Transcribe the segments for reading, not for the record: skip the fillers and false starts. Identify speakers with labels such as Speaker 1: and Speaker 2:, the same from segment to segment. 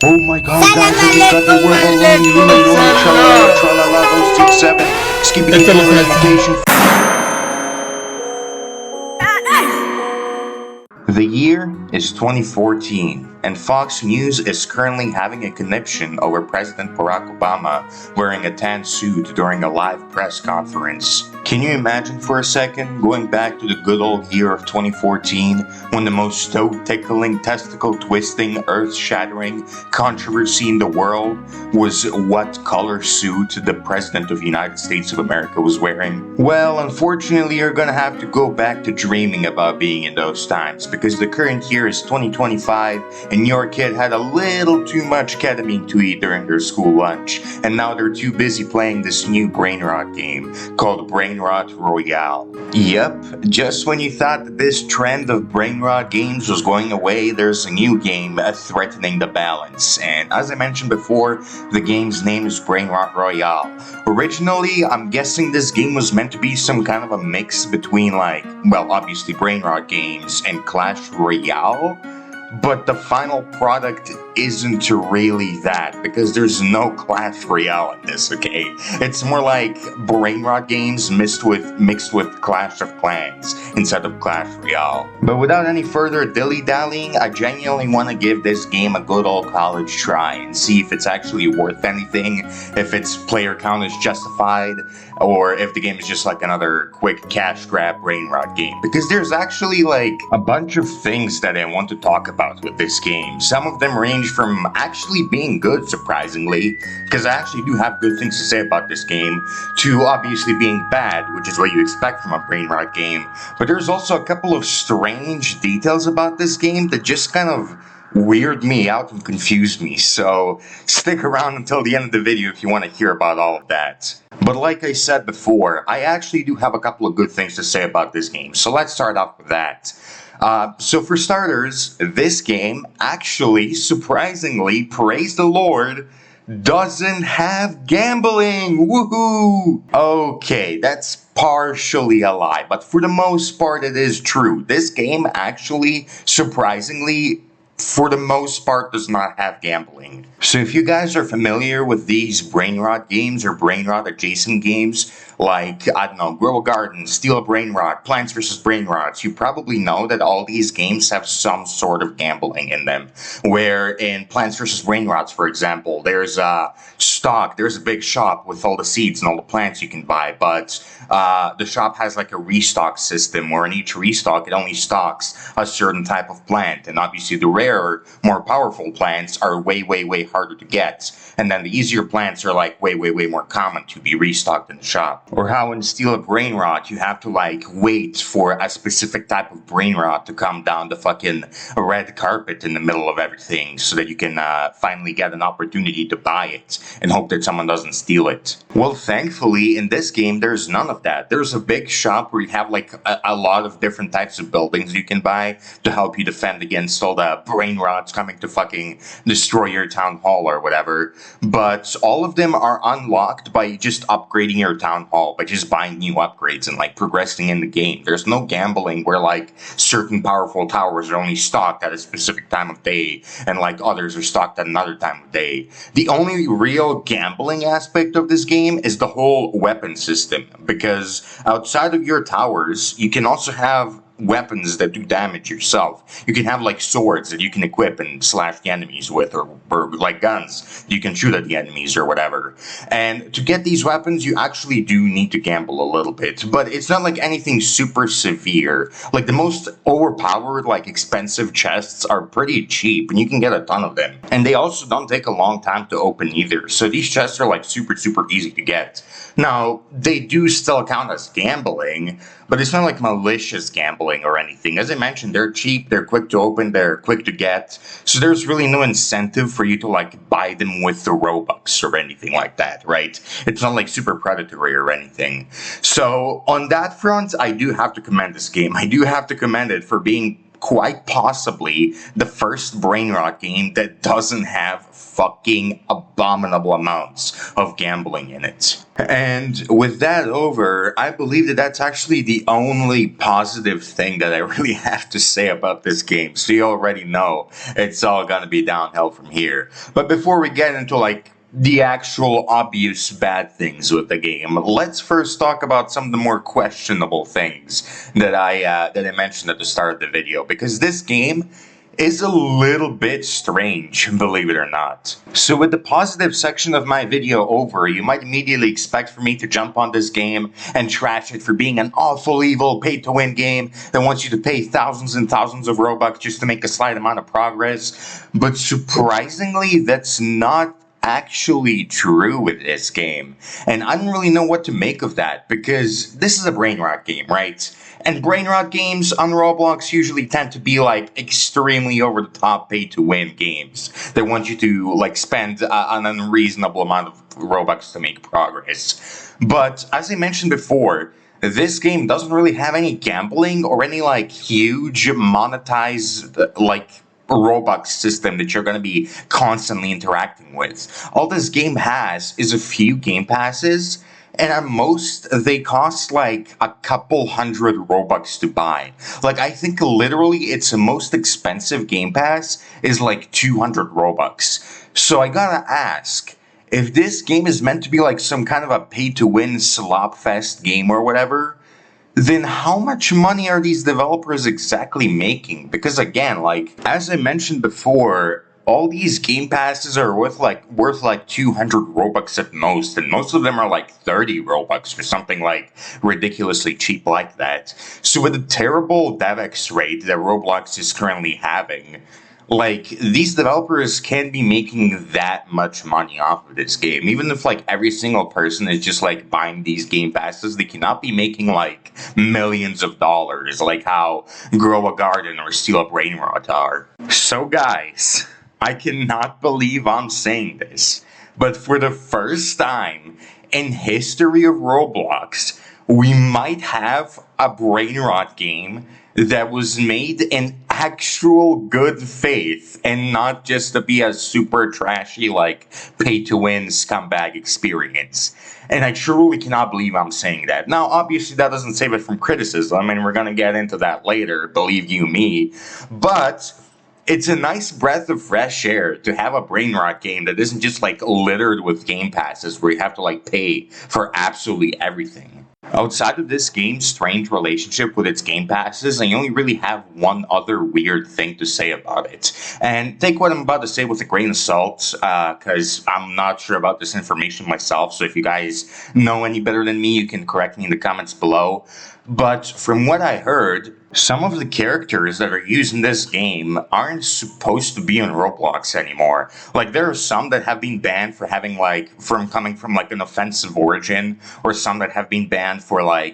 Speaker 1: Oh my god, guys, I just got the world alone. You know, tralala, tralala, those 6, 7, skipping
Speaker 2: Ito na
Speaker 1: for
Speaker 2: sila.
Speaker 1: invitation. The year is 2014, and Fox News is currently having a conniption over President Barack Obama wearing a tan suit during a live press conference. Can you imagine for a second going back to the good old year of 2014 when the most toe-tickling, testicle-twisting, earth-shattering controversy in the world was what color suit the President of the United States of America was wearing? Well, unfortunately, you're gonna have to go back to dreaming about being in those times because the current year is 2025 and your kid had a little too much ketamine to eat during their school lunch, and now they're too busy playing this new Brainrot game called Brainrot Royale. Yep, just when you thought that this trend of Brainrot games was going away, there's a new game threatening the balance. And as I mentioned before, the game's name is Brainrot Royale. Originally, I'm guessing this game was meant to be some kind of a mix between, like, well, obviously Brainrot games and Clash Royale. But the final product isn't really that, because there's no Clash Royale in this, okay? It's more like Brainrot games mixed with Clash of Clans instead of Clash Royale. But without any further dilly-dallying, I genuinely want to give this game a good old college try and see if it's actually worth anything, if its player count is justified, or if the game is just like another quick cash grab Brainrot game. Because there's actually like a bunch of things that I want to talk about with this game. Some of them range from actually being good, surprisingly, because I actually do have good things to say about this game, to obviously being bad, which is what you expect from a Brainrot game. But there's also a couple of strange details about this game that just kind of weird me out and confuse me, so stick around until the end of the video if you want to hear about all of that. But like I said before, I actually do have a couple of good things to say about this game, so let's start off with that. So for starters, this game actually, surprisingly, praise the Lord, doesn't have gambling! Woohoo! Okay, that's partially a lie, but for the most part it is true. This game actually, surprisingly, for the most part, does not have gambling. So if you guys are familiar with these Brainrot games or Brainrot adjacent games, like, I don't know, Grow a Garden, Steal a Brainrot, Plants vs. Brainrots, you probably know that all these games have some sort of gambling in them. Where in Plants vs. Brainrots, for example, there's a stock, there's a big shop with all the seeds and all the plants you can buy, but the shop has like a restock system where in each restock it only stocks a certain type of plant, and obviously the rarer, more powerful plants are way harder to get, and then the easier plants are like way more common to be restocked in the shop. Or how in Steal a Brainrot you have to like wait for a specific type of Brainrot to come down the fucking red carpet in the middle of everything so that you can finally get an opportunity to buy it and hope that someone doesn't steal it. Well, thankfully in this game there's none of that. There's a big shop where you have like a lot of different types of buildings you can buy to help you defend against all the Brainrots coming to fucking destroy your town hall or whatever, but all of them are unlocked by just upgrading your town hall, by just buying new upgrades and like progressing in the game. There's no gambling where like certain powerful towers are only stocked at a specific time of day and like others are stocked at another time of day. The only real gambling aspect of this game is the whole weapon system, because outside of your towers you can also have weapons that do damage yourself. You can have like swords that you can equip and slash the enemies with, or like guns you can shoot at the enemies or whatever. And to get these weapons you actually do need to gamble a little bit, but it's not like anything super severe. Like the most overpowered, like expensive chests are pretty cheap and you can get a ton of them. And they also don't take a long time to open either, so these chests are like super easy to get. Now, they do still count as gambling, but it's not like malicious gambling or anything. As I mentioned, they're cheap, they're quick to open, they're quick to get, so there's really no incentive for you to like buy them with the Robux or anything like that, right? It's not like super predatory or anything. So on that front, I do have to commend this game. I do have to commend it for being quite possibly the first Brainrot game that doesn't have fucking abominable amounts of gambling in it. And with that over, I believe that that's actually the only positive thing that I really have to say about this game. So you already know it's all gonna be downhill from here. But before we get into the actual obvious bad things with the game, let's first talk about some of the more questionable things that I mentioned at the start of the video, because this game is a little bit strange, believe it or not. So with the positive section of my video over, you might immediately expect for me to jump on this game and trash it for being an awful, evil, pay-to-win game that wants you to pay thousands and thousands of Robux just to make a slight amount of progress. But surprisingly, that's not actually true with this game. And I don't really know what to make of that, because this is a Brainrot game, right? And Brainrot games on Roblox usually tend to be extremely over-the-top pay-to-win games that want you to spend an unreasonable amount of Robux to make progress. But as I mentioned before, this game doesn't really have any gambling or any huge monetized Robux system that you're going to be constantly interacting with. All this game has is a few game passes, and at most, they cost a couple hundred Robux to buy. I think literally its most expensive game pass is 200 Robux. So I gotta ask, if this game is meant to be some kind of a pay-to-win slop fest game or whatever, then how much money are these developers exactly making? Because again, as I mentioned before, all these game passes are worth 200 Robux at most, and most of them are 30 Robux or something ridiculously cheap like that. So with the terrible DevX rate that Roblox is currently having, these developers can't be making that much money off of this game. Even if every single person is just buying these game passes, they cannot be making millions of dollars like how Grow a Garden or Steal a Brainrot are. So guys, I cannot believe I'm saying this, but for the first time in history of Roblox, we might have a Brainrot game that was made in actual good faith and not just to be a super trashy pay-to-win scumbag experience. And I truly cannot believe I'm saying that. Now, obviously, that doesn't save it from criticism, and we're gonna get into that later, believe you me, but it's a nice breath of fresh air to have a Brainrot game that isn't just littered with game passes where you have to pay for absolutely everything. Outside of this game's strange relationship with its game passes, I only really have one other weird thing to say about it. And take what I'm about to say with a grain of salt, because I'm not sure about this information myself, so if you guys know any better than me, you can correct me in the comments below. But from what I heard, some of the characters that are used in this game aren't supposed to be on Roblox anymore. There are some that have been banned for having, from coming from, an offensive origin, or some that have been banned for, I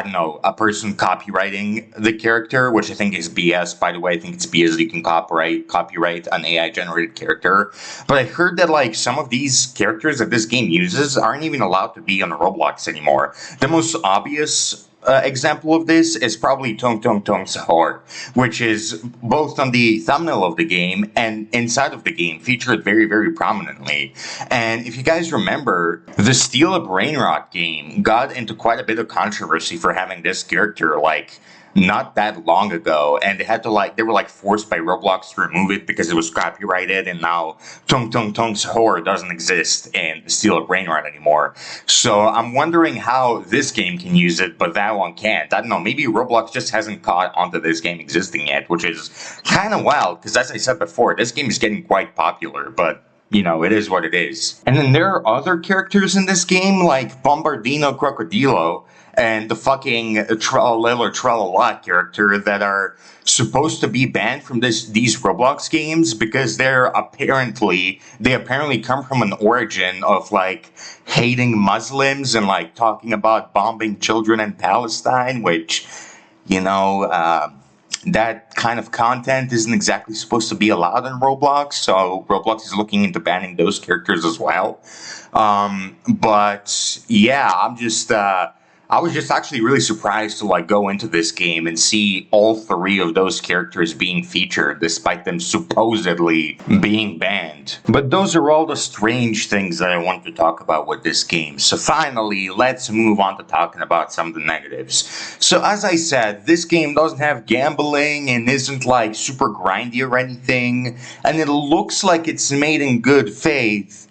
Speaker 1: don't know, a person copywriting the character, which I think is BS, by the way. I think it's BS that you can copyright an AI-generated character. But I heard that, some of these characters that this game uses aren't even allowed to be on Roblox anymore. The most obvious example of this is probably Tong Tong Tong Sahor, which is both on the thumbnail of the game and inside of the game featured very, very prominently. And if you guys remember, the Steal a Brainrot game got into quite a bit of controversy for having this character not that long ago, and they had to they were forced by Roblox to remove it because it was copyrighted, and now Tung Tung Tung Sahor doesn't exist in Steal a Brainrot anymore. So I'm wondering how this game can use it, but that one can't. I don't know, maybe Roblox just hasn't caught onto this game existing yet, which is kind of wild, because as I said before, this game is getting quite popular, but you know, it is what it is. And then there are other characters in this game, like Bombardino Crocodilo, and the fucking Tralala Tralala character that are supposed to be banned from these Roblox games because they apparently come from an origin of hating Muslims and talking about bombing children in Palestine, which, you know, that kind of content isn't exactly supposed to be allowed in Roblox, so Roblox is looking into banning those characters as well. But yeah, I was just actually really surprised to like go into this game and see all three of those characters being featured despite them supposedly being banned. But those are all the strange things that I want to talk about with this game. So finally, let's move on to talking about some of the negatives. So as I said, this game doesn't have gambling and isn't like super grindy or anything, and it looks like it's made in good faith.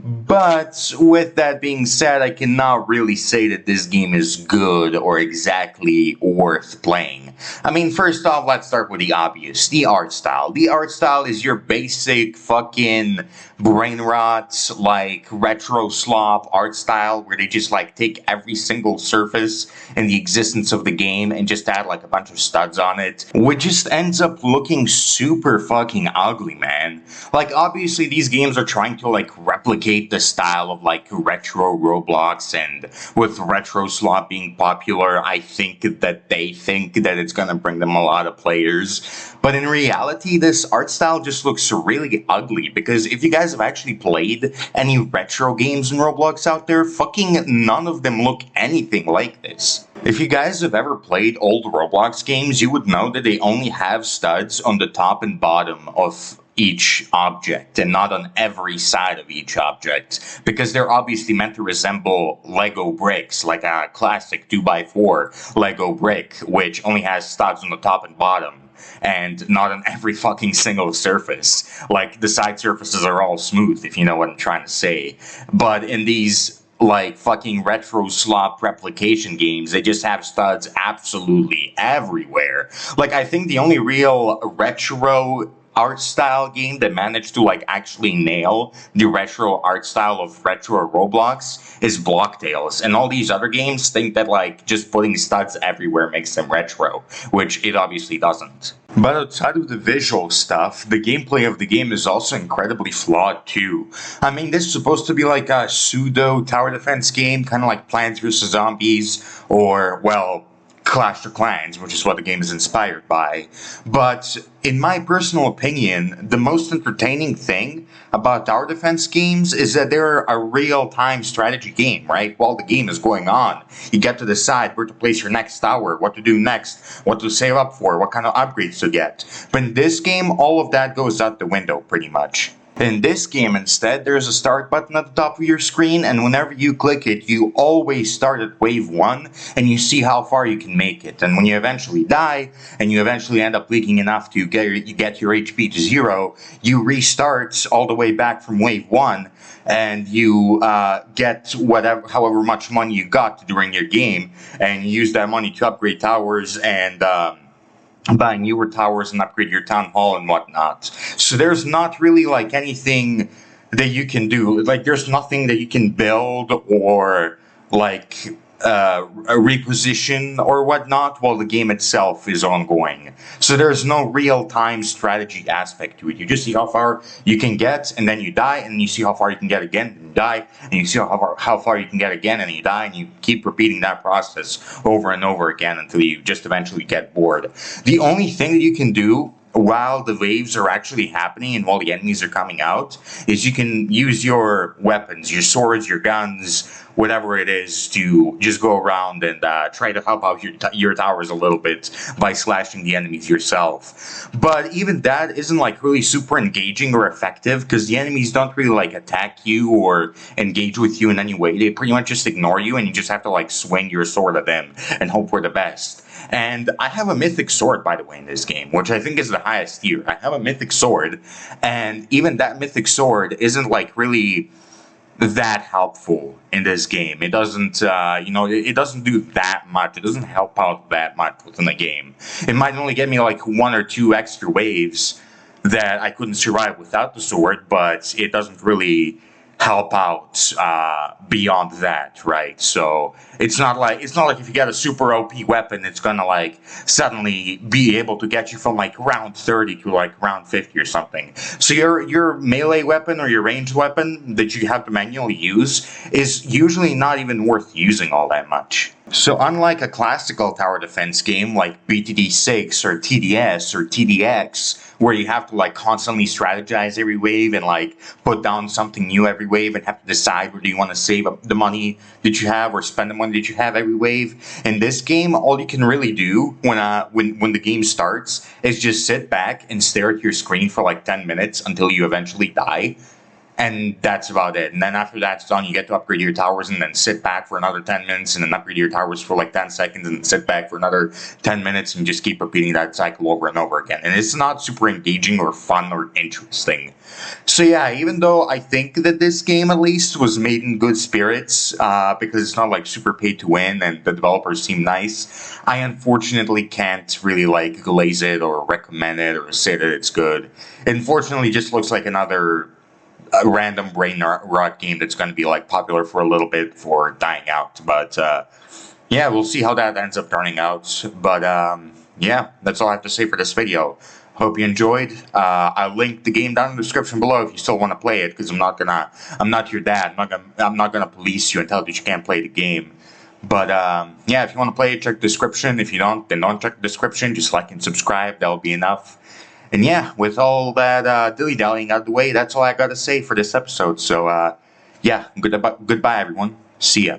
Speaker 1: But with that being said, I cannot really say that this game is good or exactly worth playing. I mean, first off, let's start with the obvious, the art style. The art style is your basic fucking Brainrot, like retro slop art style where they just like take every single surface in the existence of the game and just add like a bunch of studs on it, which just ends up looking super fucking ugly, man. Like, obviously, these games are trying to like replicate the style of like retro Roblox, and with retro slot being popular, I think that they think that it's gonna bring them a lot of players. But in reality, this art style just looks really ugly, because if you guys have actually played any retro games in Roblox out there, fucking none of them look anything like this. If you guys have ever played old Roblox games, you would know that they only have studs on the top and bottom of each object and not on every side of each object, because they're obviously meant to resemble Lego bricks, like a classic 2x4 Lego brick, which only has studs on the top and bottom and not on every fucking single surface. Like, the side surfaces are all smooth, if you know what I'm trying to say. But in these like fucking retro slop replication games, they just have studs absolutely everywhere. Like, I think the only real retro art style game that managed to like actually nail the retro art style of retro Roblox is Blocktails, and all these other games think that like just putting studs everywhere makes them retro, which it obviously doesn't. But outside of the visual stuff, the gameplay of the game is also incredibly flawed too. I mean, this is supposed to be like a pseudo tower defense game, kind of like Plants vs. Zombies, or, well, Clash of Clans, which is what the game is inspired by. But in my personal opinion, the most entertaining thing about tower defense games is that they're a real-time strategy game, right? While the game is going on, you get to decide where to place your next tower, what to do next, what to save up for, what kind of upgrades to get. But in this game, all of that goes out the window, pretty much. In this game, instead, there's a start button at the top of your screen, and whenever you click it, you always start at wave 1, and you see how far you can make it. And when you eventually die, and you eventually end up leaking enough to get your HP to 0, you restart all the way back from wave 1, and you get however much money you got during your game, and you use that money to upgrade towers and buy newer towers and upgrade your town hall and whatnot. So there's not really like anything that you can do. Like, there's nothing that you can build or like a reposition or whatnot while the game itself is ongoing. So there's no real-time strategy aspect to it. You just see how far you can get, and then you die, and you see how far you can get again, and you die, and you see how far you can get again, and you die, and you keep repeating that process over and over again until you just eventually get bored. The only thing that you can do while the waves are actually happening and while the enemies are coming out is you can use your weapons, your swords, your guns, whatever it is, to just go around and try to help out your towers a little bit by slashing the enemies yourself. But even that isn't like really super engaging or effective, because the enemies don't really like attack you or engage with you in any way. They pretty much just ignore you, and you just have to like swing your sword at them and hope for the best. And I have a mythic sword, by the way, in this game, which I think is the highest tier. I have a mythic sword, and even that mythic sword isn't like really that helpful in this game. It doesn't, it doesn't do that much. It doesn't help out that much within the game. It might only get me like 1 or 2 extra waves that I couldn't survive without the sword, but it doesn't really help out beyond that, right? So it's not like if you get a super OP weapon, it's gonna like suddenly be able to get you from like round 30 to like round 50 or something. So your melee weapon or your ranged weapon that you have to manually use is usually not even worth using all that much. So unlike a classical tower defense game like BTD6 or TDS or TDX, where you have to like constantly strategize every wave and like put down something new every wave and have to decide whether you want to save up the money that you have or spend the money that you have every wave. In this game, all you can really do when the game starts is just sit back and stare at your screen for like 10 minutes until you eventually die. And that's about it. And then after that's done, you get to upgrade your towers and then sit back for another 10 minutes and then upgrade your towers for like 10 seconds and sit back for another 10 minutes and just keep repeating that cycle over and over again. And it's not super engaging or fun or interesting. So yeah, even though I think that this game at least was made in good spirits, because it's not like super paid to win and the developers seem nice, I unfortunately can't really like glaze it or recommend it or say that it's good. It unfortunately just looks like another a random brain rot game that's going to be like popular for a little bit before dying out. But yeah, we'll see how that ends up turning out. But yeah, that's all I have to say for this video. Hope you enjoyed. I'll link the game down in the description below if you still want to play it, because I'm not your dad. I'm not gonna police you and tell you that you can't play the game. But yeah, if you want to play it, check the description. If you don't, then don't check the description. Just like and subscribe. That'll be enough. And yeah, with all that dilly-dallying out of the way, that's all I gotta say for this episode. So yeah, goodbye everyone. See ya.